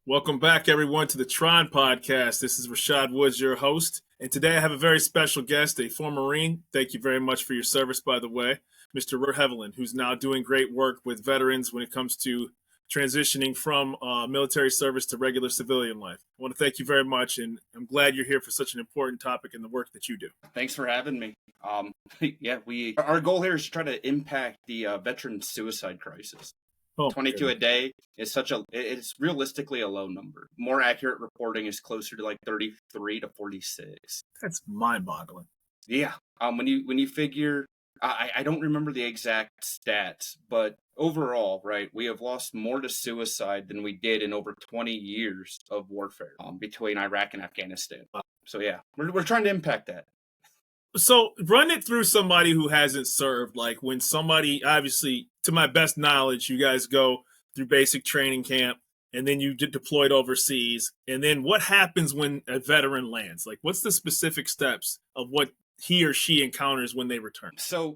Welcome back, everyone, to the Tron podcast. This is Rashad Woods, your host. And today I have a very special guest, a former Marine. Thank you very much for your service, by the way, Mr. Heavilin, who's now doing great work with veterans when it comes to transitioning from military service to regular civilian life. I want to thank you very much, and I'm glad you're here for such an important topic in the work that you do. Thanks for having me. Our goal here is to try to impact the veteran suicide crisis. 22 a day is it's realistically a low number. More accurate reporting is closer to like 33 to 46. That's mind-boggling. Yeah. When you figure, I don't remember the exact stats, but overall, right, we have lost more to suicide than we did in over 20 years of warfare between Iraq and Afghanistan. So yeah, we're trying to impact that. So run it through somebody who hasn't served, like when somebody, obviously, to my best knowledge, you guys go through basic training camp and then you get deployed overseas. And then what happens when a veteran lands? Like, what's the specific steps of what he or she encounters when they return? So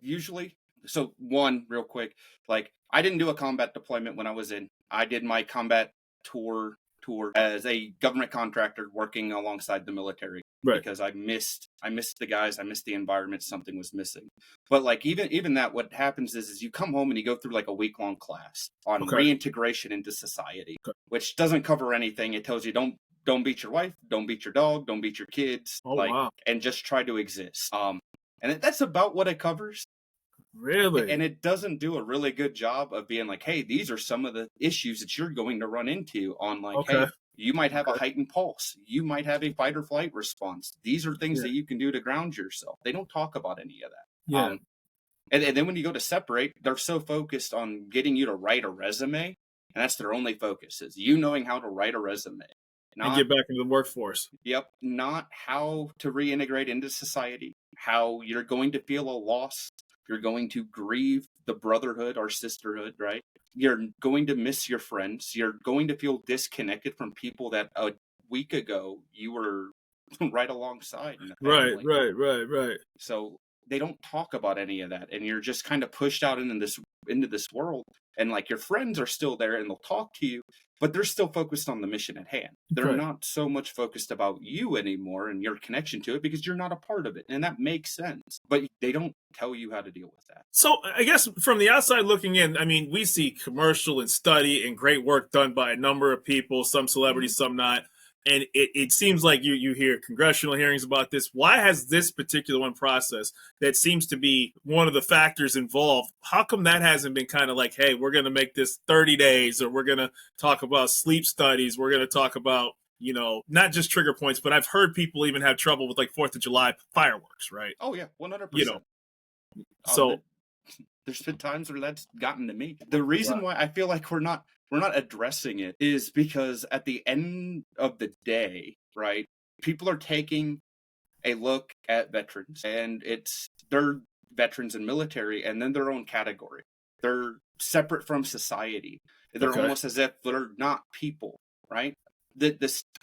one, real quick, like I didn't do a combat deployment when I was in. I did my combat tour as a government contractor working alongside the military. Right. Because I missed the guys, I missed the environment, something was missing. But like even that, what happens is you come home and you go through like a week-long class on reintegration into society, which doesn't cover anything. It tells you don't beat your wife, don't beat your dog, don't beat your kids, and just try to exist. And that's about what it covers. Really? And it doesn't do a really good job of being like, hey, these are some of the issues that you're going to run into on hey, you might have a heightened pulse. You might have a fight or flight response. These are things that you can do to ground yourself. They don't talk about any of that. Yeah. And then when you go to separate, they're so focused on getting you to write a resume. And that's their only focus, is you knowing how to write a resume. And get back into the workforce. Yep. Not how to reintegrate into society, how you're going to feel a loss. You're going to grieve the brotherhood or sisterhood, right? You're going to miss your friends. You're going to feel disconnected from people that a week ago you were right alongside. Right. So they don't talk about any of that. And you're just kind of pushed out into this world. And like your friends are still there and they'll talk to you, but they're still focused on the mission at hand. They're not so much focused about you anymore and your connection to it because you're not a part of it. And that makes sense. But they don't tell you how to deal with that. So I guess from the outside looking in, I mean, we see commercial and study and great work done by a number of people, some celebrities, some not. And it seems like you hear congressional hearings about this. Why has this particular one process that seems to be one of the factors involved? How come that hasn't been kind of like, hey, we're going to make this 30 days, or we're going to talk about sleep studies. We're going to talk about, not just trigger points, but I've heard people even have trouble with like 4th of July fireworks, right? Oh, yeah, 100%. So there's been times where that's gotten to me. The reason why I feel like we're not addressing it is because at the end of the day, right, people are taking a look at veterans, and they're veterans and military, and then their own category. They're separate from society. They're almost as if they're not people, right?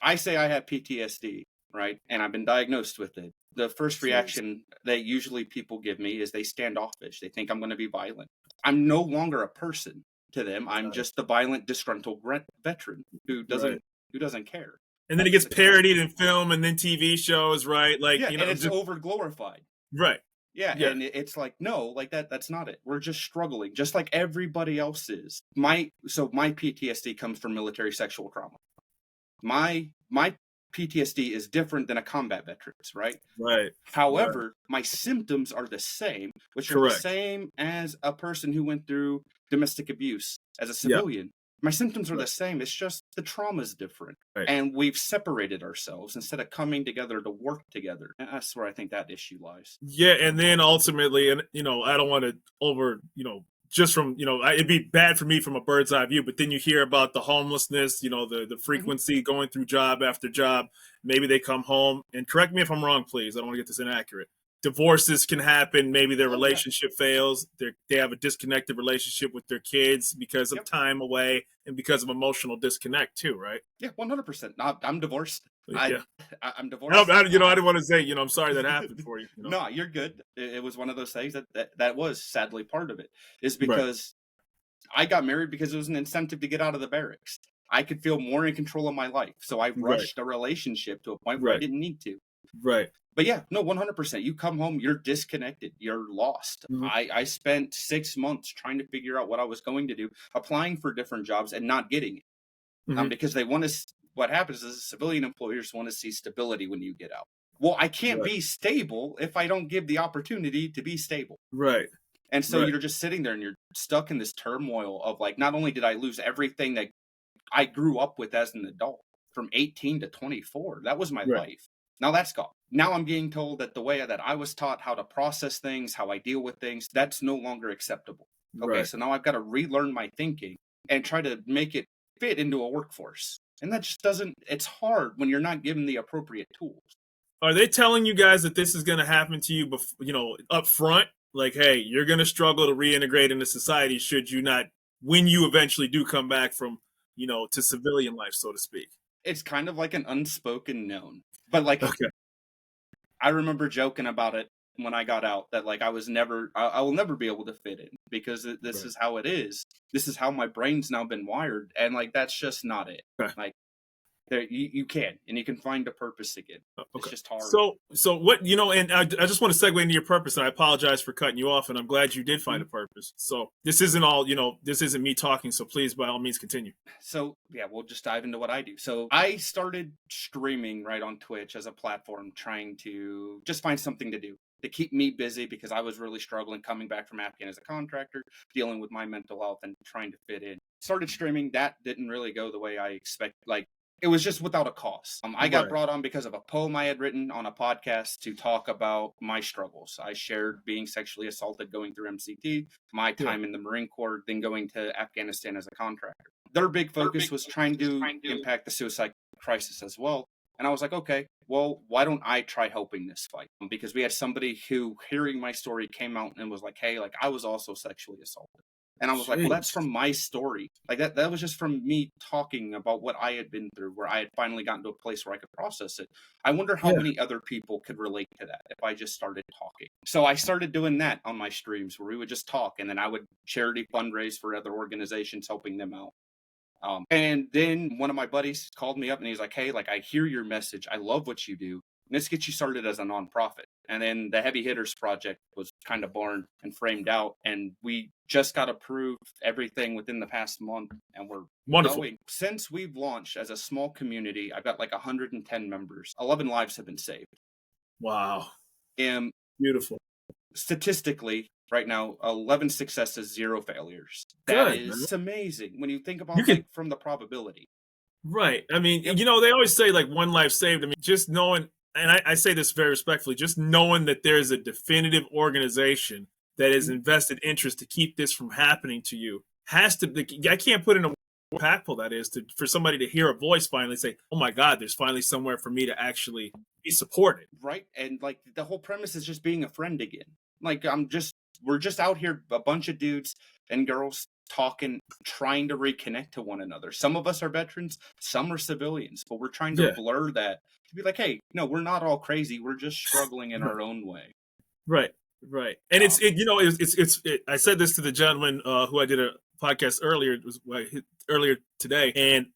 I say I have PTSD, right, and I've been diagnosed with it. The first reaction that usually people give me is they standoffish. They think I'm going to be violent. I'm no longer a person to them. I'm just the violent, disgruntled veteran who doesn't care. And then it gets parodied in film and then TV shows, right? Like, and it's over glorified. Right. Yeah, and it's like, no, like that's not it. We're just struggling, just like everybody else is. My PTSD comes from military sexual trauma. My PTSD is different than a combat veteran's, right? Right. However, my symptoms are the same, which are the same as a person who went through domestic abuse as a civilian. My symptoms are the same. It's just the trauma is different. Right. And we've separated ourselves instead of coming together to work together. And that's where I think that issue lies. Yeah, and then ultimately, and I don't want to just from, it'd be bad for me from a bird's eye view, but then you hear about the homelessness, the frequency going through job after job. Maybe they come home, and correct me if I'm wrong, please. I don't want to get this inaccurate. Divorces can happen. Maybe their relationship fails. They have a disconnected relationship with their kids because of time away and because of emotional disconnect too, right? Yeah, 100%. I'm divorced. I'm divorced. I didn't want to say, I'm sorry that happened for you. No, you're good. It was one of those things that was sadly part of it, is because I got married because it was an incentive to get out of the barracks. I could feel more in control of my life. So I Right. rushed a relationship to a point where I Right. didn't need to. Right. But yeah, no, 100%. You come home, you're disconnected, you're lost. Mhm. I spent 6 months trying to figure out what I was going to do, applying for different jobs and not getting it. Mhm. Because they want to, what happens is civilian employers want to see stability when you get out. Well, I can't Right. be stable if I don't give the opportunity to be stable. Right. And so Right. you're just sitting there and you're stuck in this turmoil of like, not only did I lose everything that I grew up with as an adult from 18 to 24, that was my Right. life. Now that's gone. Now I'm being told that the way that I was taught how to process things, how I deal with things, that's no longer acceptable. Okay, Right. so now I've got to relearn my thinking and try to make it fit into a workforce. And that just doesn't, it's hard when you're not given the appropriate tools. Are they telling you guys that this is going to happen to you, up front? Like, hey, you're going to struggle to reintegrate into society should you not, when you eventually do come back from, to civilian life, so to speak. It's kind of like an unspoken known. But like, Okay. I remember joking about it when I got out that like I will never be able to fit in because this Right. is how it is. This is how my brain's now been wired. And like, that's just not it. Okay. Like there, you can, and you can find a purpose again. It's Okay. just hard. So what, and I just want to segue into your purpose, and I apologize for cutting you off, and I'm glad you did find a purpose. So this isn't all, this isn't me talking, so please, by all means, continue. So yeah, we'll just dive into what I do. So I started streaming right on Twitch as a platform, trying to just find something to do to keep me busy because I was really struggling coming back from Afghan as a contractor, dealing with my mental health and trying to fit in. Started streaming. That didn't really go the way I expected. Like it was just without a cause. I got Right. brought on because of a poem I had written on a podcast to talk about my struggles. I shared being sexually assaulted going through MCT, my time in the Marine Corps, then going to Afghanistan as a contractor. Their big focus was trying to impact the suicide crisis as well. And I was like, okay, well, why don't I try helping this fight? Because we had somebody who, hearing my story, came out and was like, hey, like I was also sexually assaulted. And I was like, well, that's from my story. Like that was just from me talking about what I had been through, where I had finally gotten to a place where I could process it. I wonder how many other people could relate to that if I just started talking. So I started doing that on my streams where we would just talk and then I would charity fundraise for other organizations, helping them out. And then one of my buddies called me up and he's like, hey, like I hear your message. I love what you do. Let's get you started as a nonprofit. And then the Heavy Hitters Project was kind of born and framed out. And we just got approved everything within the past month. And we're Wonderful. going. Since we've launched as a small community, I've got like 110 members. 11 lives have been saved. Wow. And Beautiful. Statistically, right now, 11 successes, 0 failures. Good, That is amazing when you think about You can- like from the probability. Right. I mean, Yep. they always say like one life saved. I mean, just knowing, and I say this very respectfully, just knowing that there's a definitive organization that has invested interest to keep this from happening to you has to, I can't put in a impactful that is for somebody to hear a voice finally say, oh my God, there's finally somewhere for me to actually be supported. Right. And like the whole premise is just being a friend again. Like we're just out here, a bunch of dudes and girls talking, trying to reconnect to one another. Some of us are veterans, some are civilians, but we're trying to blur that to be like, hey, no, we're not all crazy. We're just struggling in our own way. Right. Right. And I said this to the gentleman who I did a podcast earlier today, and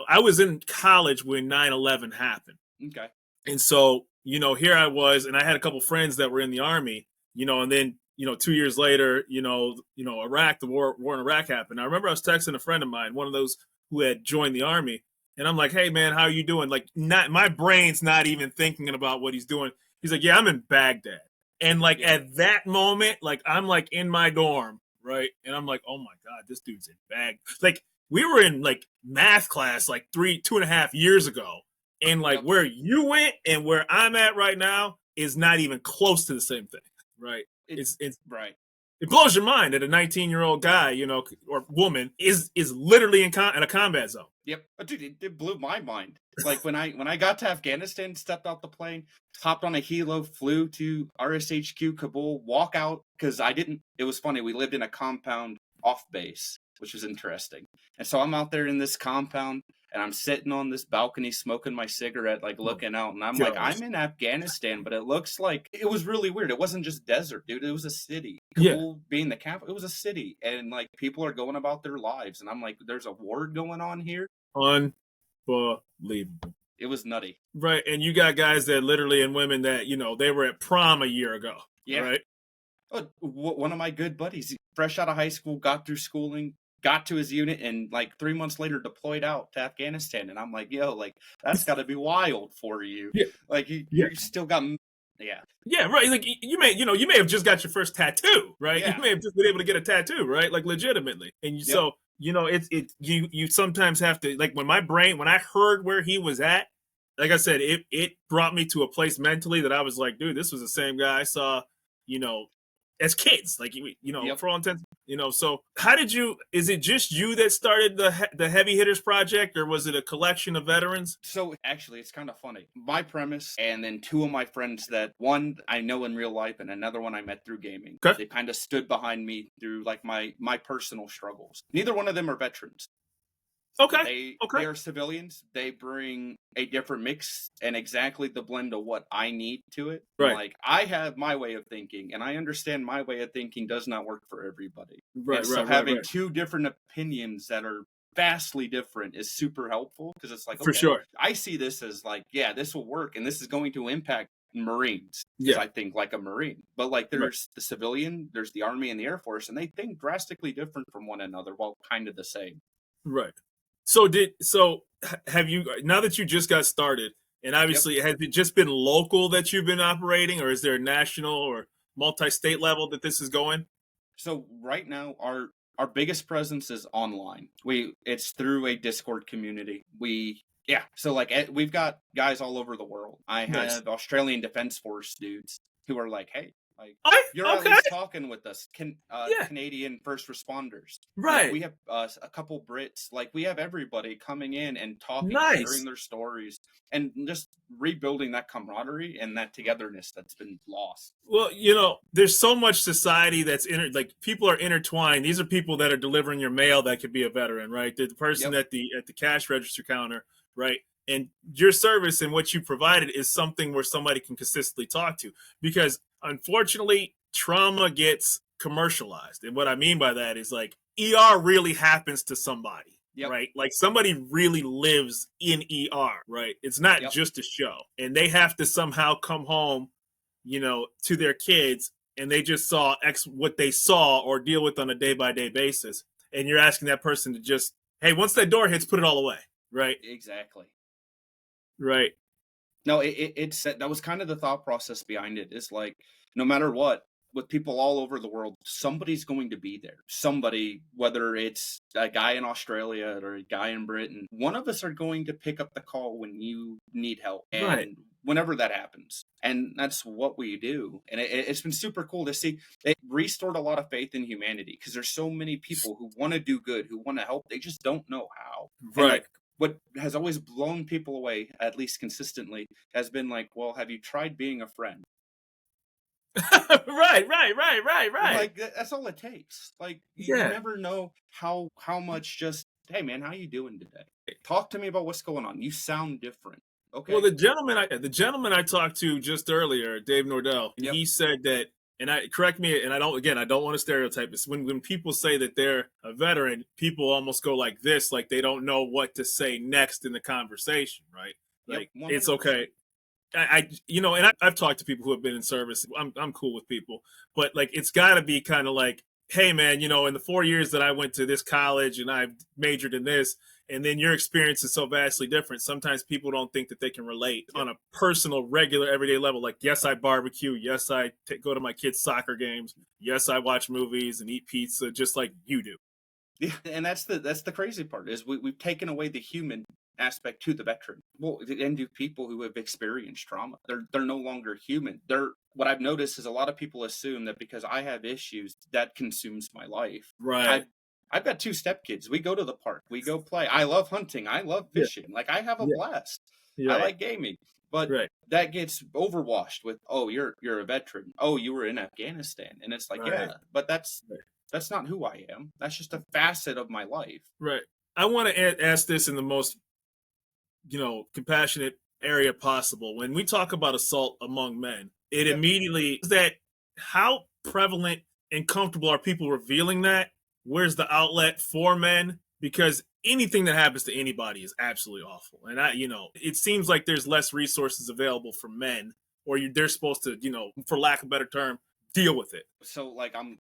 I was in college when 9/11 happened. Okay. And so, here I was, and I had a couple friends that were in the Army, and then, 2 years later, Iraq, the war in Iraq happened. I remember I was texting a friend of mine, one of those who had joined the Army, and I'm like, hey man, how are you doing? Like, my brain's not even thinking about what he's doing. He's like, yeah, I'm in Baghdad. And like at that moment, like I'm like in my dorm, right? And I'm like, oh my God, this dude's in Baghdad. Like we were in like math class like 2.5 years ago. And like where you went and where I'm at right now is not even close to the same thing, right? It's right. It blows your mind that a 19-year-old guy, or woman is literally in a combat zone. Yep, dude, it blew my mind. Like when I got to Afghanistan, stepped out the plane, hopped on a helo, flew to RSHQ Kabul, walk out because it was funny. We lived in a compound off base, which was interesting. And so I'm out there in this compound. and I'm sitting on this balcony smoking my cigarette, like Oh, looking out, and I'm like, gosh. I'm in Afghanistan, but it looks like it was really weird. It wasn't just desert, dude. It was a city. Yeah. Kabul being the capital, it was a city, and like people are going about their lives, and I'm like, there's a war going on here. Unbelievable. It was nutty. Right. And you got guys that literally, and women that, they were at prom a year ago. Yeah. Right. Oh, one of my good buddies, fresh out of high school, got through schooling, got to his unit, and like 3 months later deployed out to Afghanistan. And I'm like, yo, like that's got to be wild for you. Yeah. Like you still got, yeah. Yeah, right. Like you may have just got your first tattoo, right? Yeah. You may have just been able to get a tattoo, right? Like legitimately. And Yep. so, you sometimes have to, like, when I heard where he was at, like I said, it brought me to a place mentally that I was like, dude, this was the same guy I saw, as kids, like, Yep. for all intents, so is it just you that started the Heavy Hitters Project, or was it a collection of veterans? So actually, it's kind of funny. My premise, and then two of my friends that one I know in real life, and another one I met through gaming. Okay. They kind of stood behind me through like my personal struggles. Neither one of them are veterans. Okay. They are civilians. They bring a different mix and exactly the blend of what I need to it. Right. Like I have my way of thinking, and I understand my way of thinking does not work for everybody. Right. And so having two different opinions that are vastly different is super helpful, because it's like, For okay, sure. I see this as like, yeah, this will work, and this is going to impact Marines. Yeah. I think like a Marine, but like there's the civilian, there's the Army and the Air Force, and they think drastically different from one another while kind of the same. Right. So have you, now that you just got started, and obviously has it just been local that you've been operating, or is there a national or multi-state level that this is going? So right now our biggest presence is online. It's through a Discord community. So like we've got guys all over the world. I have Australian Defence Force dudes who are like, hey, like you're at least talking with us, Canadian first responders. Right. Like, we have a couple Brits. Like we have everybody coming in and talking, sharing their stories, and just rebuilding that camaraderie and that togetherness that's been lost. Well, there's so much society that's like people are intertwined. These are people that are delivering your mail that could be a veteran, right? The person at the cash register counter, right? And your service and what you provided is something where somebody can consistently talk to, because unfortunately trauma gets commercialized. And what I mean by that is, like, ER really happens to somebody, right? Like somebody really lives in ER, right? It's not just a show, and they have to somehow come home, to their kids, and they just saw what they saw or deal with on a day-by-day basis. And you're asking that person to just, hey, once that door hits, put it all away, right? Exactly. Right. No, it's that was kind of the thought process behind it. It's like, no matter what, with people all over the world, somebody's going to be there. Somebody, whether it's a guy in Australia or a guy in Britain, one of us are going to pick up the call when you need help. And whenever that happens. And that's what we do. And it's been super cool to see. It restored a lot of faith in humanity, because there's so many people who want to do good, who want to help. They just don't know how. Right. And like, what has always blown people away, at least consistently, has been like, well, have you tried being a friend? Right. Like, that's all it takes. Like, you never know how much just, hey man, how you doing today? Talk to me about what's going on. You sound different. Okay. Well, the gentleman I talked to just earlier, Dave Nordell, he said that, and correct me, and I don't want to stereotype this. When people say that they're a veteran, people almost go like this, like they don't know what to say next in the conversation, right? Like, it's okay. I've talked to people who have been in service. I'm cool with people, but like, it's got to be kind of like, hey man, in the 4 years that I went to this college and I've majored in this, and then your experience is so vastly different. Sometimes people don't think that they can relate on a personal, regular, everyday level. Like, yes, I barbecue. Yes, I go to my kids' soccer games. Yes, I watch movies and eat pizza, just like you do. Yeah, and that's the crazy part, is we've taken away the human aspect to the veteran. Well, and to people who have experienced trauma, they're no longer human. What I've noticed is a lot of people assume that because I have issues, that consumes my life. Right. I've got 2 stepkids. We go to the park. We go play. I love hunting. I love fishing. Like, I have a blast. I like gaming. But that gets overwashed with, oh, you're a veteran. Oh, you were in Afghanistan. And it's like, but that's not who I am. That's just a facet of my life. Right. I want to ask this in the most compassionate area possible. When we talk about assault among men, it Yep. immediately is that how prevalent and comfortable are people revealing that? Where's the outlet for men? Because anything that happens to anybody is absolutely awful. And it seems like there's less resources available for men, or they're supposed to, for lack of a better term, deal with it. So like I'm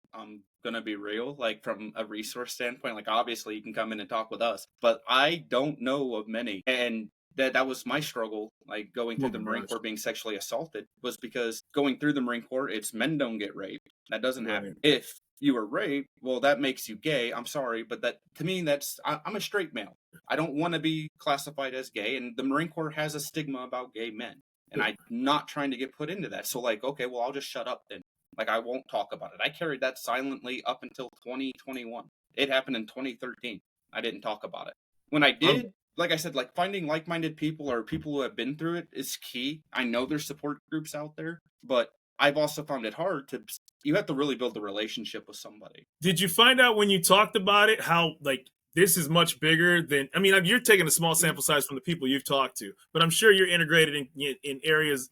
gonna be real, like from a resource standpoint, like obviously you can come in and talk with us, but I don't know of many. And that was my struggle, like going through Oh the my Marine gosh. Corps being sexually assaulted, was because going through the Marine Corps, it's men don't get raped. That doesn't Right. happen. If you were raped, well, that makes you gay. I'm sorry, but that to me, I'm a straight male. I don't want to be classified as gay, and the Marine Corps has a stigma about gay men. And I'm not trying to get put into that. So like, okay, well, I'll just shut up then. Like, I won't talk about it. I carried that silently up until 2021. It happened in 2013. I didn't talk about it. When I Um, did, like I said, like finding like-minded people or people who have been through it is key. I know there's support groups out there, but I've also found it hard to, you have to really build a relationship with somebody. Did you find out when you talked about it how like this is much bigger than? I mean, you're taking a small sample size from the people you've talked to, but I'm sure you're integrated in areas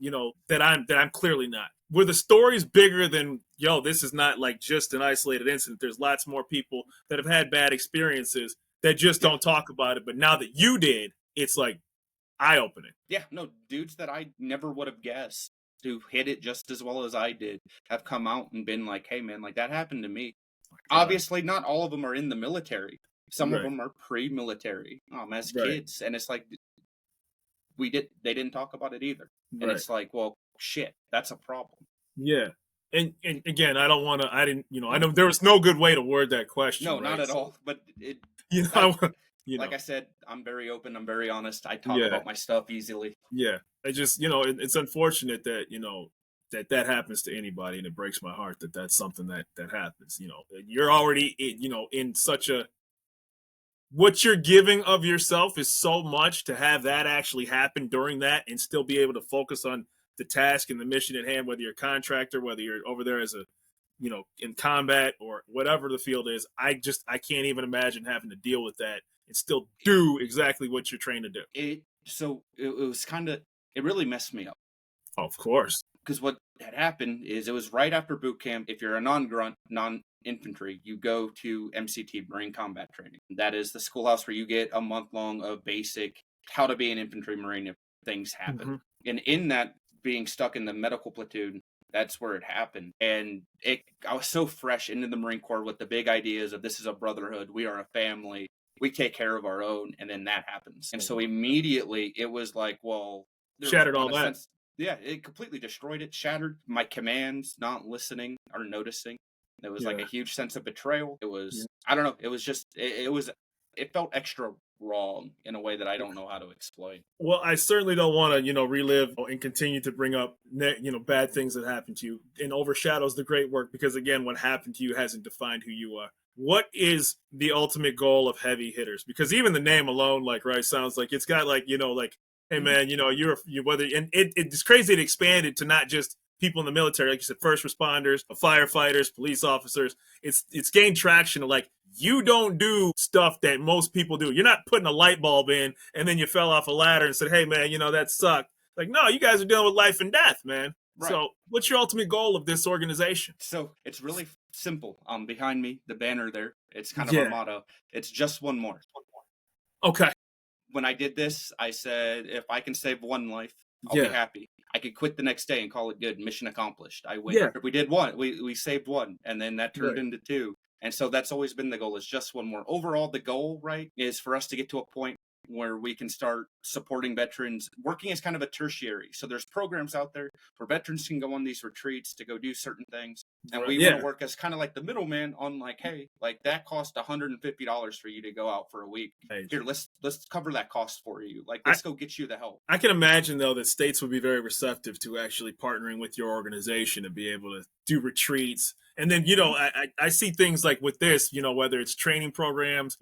that I'm clearly not. Were the stories bigger than this is not like just an isolated incident? There's lots more people that have had bad experiences that just Yeah. don't talk about it. But now that you did, it's like eye opening. Yeah, no, dudes that I never would have guessed who hit it just as well as I did have come out and been like, hey man, like that happened to me. Obviously, not all of them are in the military. Some of Right. them are pre-military, as Right. kids, and it's like they didn't talk about it either, and Right. it's like, well, shit, that's a problem. Yeah. And again, I don't want to. I didn't. I know there was no good way to word that question. No, not Right. at So, all. But it, you like, know, you like know. I said, I'm very open. I'm very honest. I talk Yeah. about my stuff easily. Yeah. I just, it's unfortunate that, that happens to anybody, and it breaks my heart that that's something that happens. You're already, in such a, what you're giving of yourself is so much to have that actually happen during that and still be able to focus on the task and the mission at hand, whether you're a contractor, whether you're over there as a, in combat or whatever the field is. I can't even imagine having to deal with that and still do exactly what you're trained to do. It was kind of, it really messed me up. Oh, of course. Because what had happened is it was right after boot camp. If you're a non-grunt, non-infantry, you go to MCT, Marine Combat Training. That is the schoolhouse where you get a month long of basic how to be an infantry Marine if things happen. Mm-hmm. And in that, being stuck in the medical platoon, that's where it happened. And I was so fresh into the Marine Corps with the big ideas of this is a brotherhood, we are a family, we take care of our own, and then that happens. And so immediately it was like, well, Shattered all that. Yeah, it completely destroyed it, shattered my commands, not listening or noticing. There was like a huge sense of betrayal. It was, I don't know, it was just, it felt extra wrong in a way that I don't know how to explain. Well, I certainly don't want to, relive and continue to bring up, bad things that happened to you and overshadows the great work because, again, what happened to you hasn't defined who you are. What is the ultimate goal of Heavy Hitters? Because even the name alone, like, right, sounds like it's got like, like, hey man, you whether, and it's crazy it expanded to not just people in the military, like you said, first responders, firefighters, police officers. It's gained traction to like, you don't do stuff that most people do. You're not putting a light bulb in and then you fell off a ladder and said, hey man, that sucked. Like, no, you guys are dealing with life and death, man. Right. So what's your ultimate goal of this organization? So it's really simple. Behind me, the banner there, it's kind of our motto. It's just one more. Okay. When I did this, I said, if I can save one life, I'll be happy. I could quit the next day and call it good. Mission accomplished. I win. We did one. We saved one. And then that turned into two. And so that's always been the goal, is just one more. Overall, the goal, right, is for us to get to a point where we can start supporting veterans, working as kind of a tertiary. So there's programs out there where veterans can go on these retreats to go do certain things. And we want to work as kind of like the middleman on like, hey, like that cost $150 for you to go out for a week. Here, let's cover that cost for you. Like, let's go get you the help. I can imagine, though, that states would be very receptive to actually partnering with your organization to be able to do retreats And then, I see things like with this, whether it's training programs,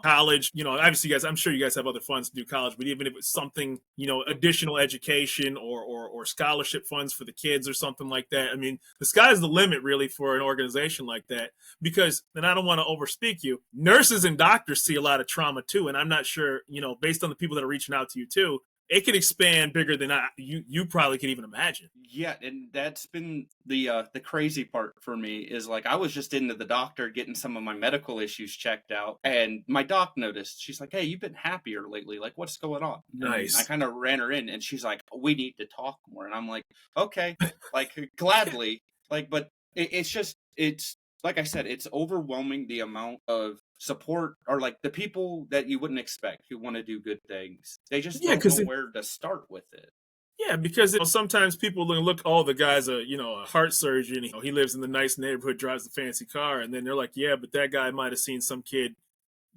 college, obviously, guys, I'm sure you guys have other funds to do college, but even if it's something, additional education or scholarship funds for the kids or something like that. I mean, the sky's the limit really for an organization like that because, and I don't want to overspeak you, nurses and doctors see a lot of trauma too. And I'm not sure, based on the people that are reaching out to you too, it could expand bigger than you probably could even imagine. Yeah, and that's been the crazy part for me is like I was just into the doctor getting some of my medical issues checked out, and my doc noticed. She's like, "Hey, you've been happier lately. Like, what's going on?" And I Nice. kind of ran her in, and she's like, "We need to talk more." And I'm like, "Okay, like gladly." Like, but it's like I said, it's overwhelming the amount of support or like the people that you wouldn't expect who want to do good things. They just Yeah, don't know because where to start with it. yeah, because sometimes people look, oh, the guy's a heart surgeon. He lives in the nice neighborhood, drives a fancy car, and then they're like, yeah, but that guy might have seen some kid.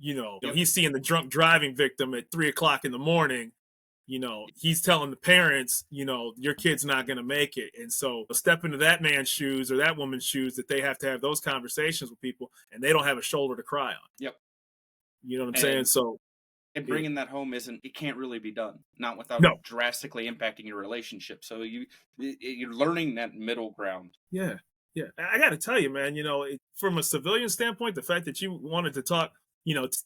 Yep. He's seeing the drunk driving victim at 3 o'clock in the morning. He's telling the parents, your kid's not going to make it, and so step into that man's shoes or that woman's shoes that they have to have those conversations with people, and they don't have a shoulder to cry on. Yep. You know what I'm saying? And So and it, bringing that home it can't really be done, not without no, drastically impacting your relationship. So you're learning that middle ground. yeah, yeah. I got to tell you, man. From a civilian standpoint, the fact that you wanted to talk,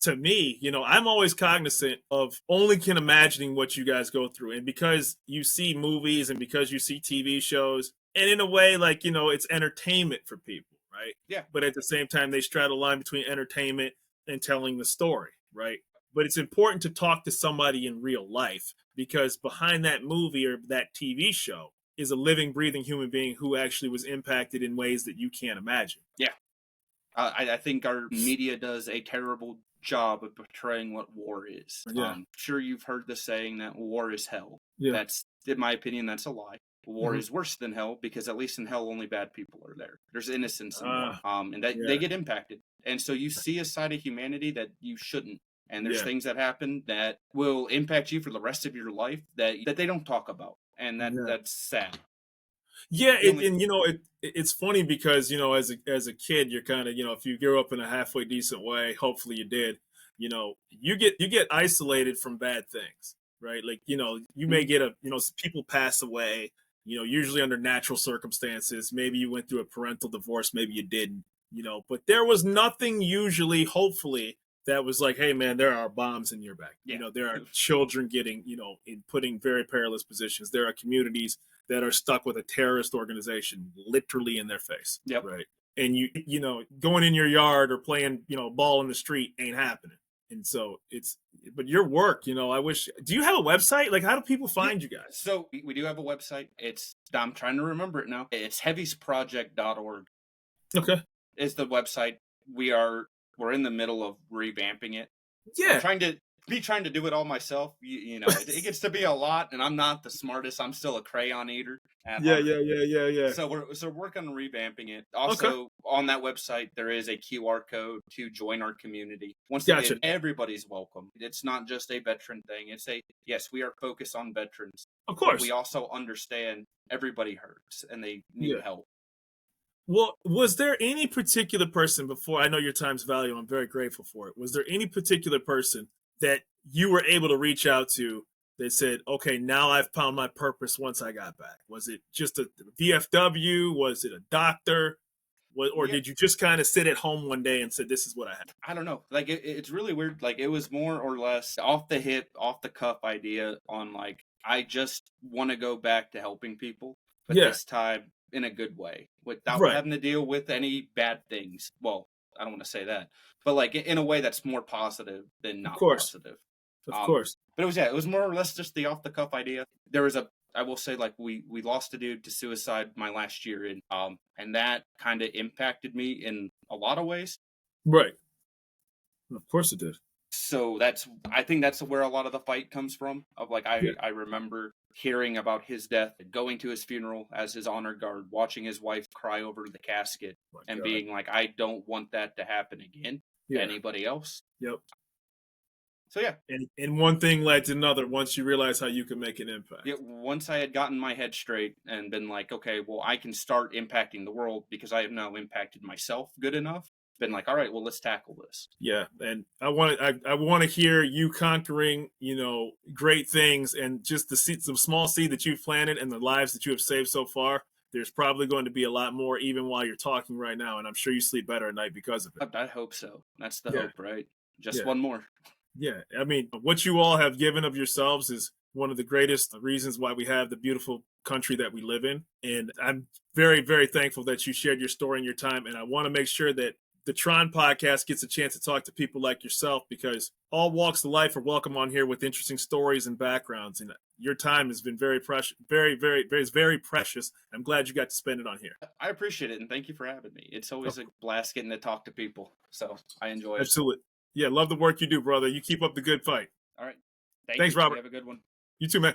to me, I'm always cognizant of only can imagining what you guys go through, and because you see movies and because you see TV shows, and in a way, like it's entertainment for people, right? Yeah. But at the same time, they straddle a line between entertainment and telling the story, right? But it's important to talk to somebody in real life because behind that movie or that TV show is a living, breathing human being who actually was impacted in ways that you can't imagine. Yeah. I think our media does a terrible job of portraying what war is. Yeah. Sure, you've heard the saying that war is hell. Yeah. That's, in my opinion, that's a lie. War Mm-hmm. is worse than hell because at least in hell, only bad people are there. There's innocence in war, Uh, and that they yeah. get impacted. And so you see a side of humanity that you shouldn't. And there's Yeah. things that happen that will impact you for the rest of your life that they don't talk about, and Yeah. that's sad. Yeah, The only and it's funny because as a kid you're kind of if you grow up in a halfway decent way, hopefully you did, you get isolated from bad things, right? Like you may Mhm. get people pass away, usually under natural circumstances. Maybe you went through a parental divorce, maybe you didn't, but there was nothing usually, hopefully, that was like, hey man, there are bombs in your back. Yeah. There are children getting in putting very perilous positions. There are communities that are stuck with a terrorist organization literally in their face. Yep. Right. And going in your yard or playing, ball in the street ain't happening. And so but your work, I wish, do you have a website? Like, how do people Yeah. find you guys? So we do have a website. I'm trying to remember it now. It's heaviesproject.org Okay. is the website. We're in the middle of revamping it. I'm Yeah. trying to do it all myself. It gets to be a lot, and I'm not the smartest. I'm still a crayon eater at Yeah. heart. Yeah. So we're working on revamping it. Okay. Also, on that website, there is a QR code to join our community. Once Gotcha. again, everybody's welcome. It's not just a veteran thing. Yes, we are focused on veterans, Of but course. we also understand everybody hurts and they need Yeah. help. Well, was there any particular person before? I know your time's valuable. I'm very grateful for it. Was there any particular person that you were able to reach out to that said, okay, now I've found my purpose once I got back? Was it just a VFW? Was it a doctor? Or Yeah, did you just kind of sit at home one day and said, this is what I have? I don't know. Like it's really weird. Like it was more or less off the hip, off the cuff idea on like I just want to go back to helping people, but Yeah, this time in a good way without right. having to deal with any bad things. Well, I don't want to say that, but like in a way that's more positive than Of not course. positive. Of course. But it was more or less just the off the cuff idea. There was I will say like we lost a dude to suicide my last year and that kind of impacted me in a lot of ways. Right. Of course it did. So I think that's where a lot of the fight comes from. Of like Yeah. I remember hearing about his death, going to his funeral as his honor guard, watching his wife cry over the casket, My and God. being like, I don't want that to happen again to Yeah. anybody else. Yep. So yeah. And one thing led to another once you realize how you can make an impact. Yeah, once I had gotten my head straight and been like, okay, well, I can start impacting the world because I have now impacted myself good enough. Been like, all right, well, let's tackle this. Yeah, and I want to hear you conquering, great things, and just the seed, some small seed that you've planted and the lives that you have saved so far. There's probably going to be a lot more even while you're talking right now, and I'm sure you sleep better at night because of it. I hope so. That's the Yeah, hope, right? Just yeah. one more. Yeah, I mean, what you all have given of yourselves is one of the greatest reasons why we have the beautiful country that we live in. And I'm very, very thankful that you shared your story and your time. And I want to make sure that the Tron podcast gets a chance to talk to people like yourself, because all walks of life are welcome on here with interesting stories and backgrounds. And your time has been very precious, very precious. I'm glad you got to spend it on here. I appreciate it, and thank you for having me. It's always a blast getting to talk to people, so I enjoy it. Absolutely. Yeah, love the work you do, brother. You keep up the good fight. All right. Thanks, you. Robert. You have a good one. You too, man.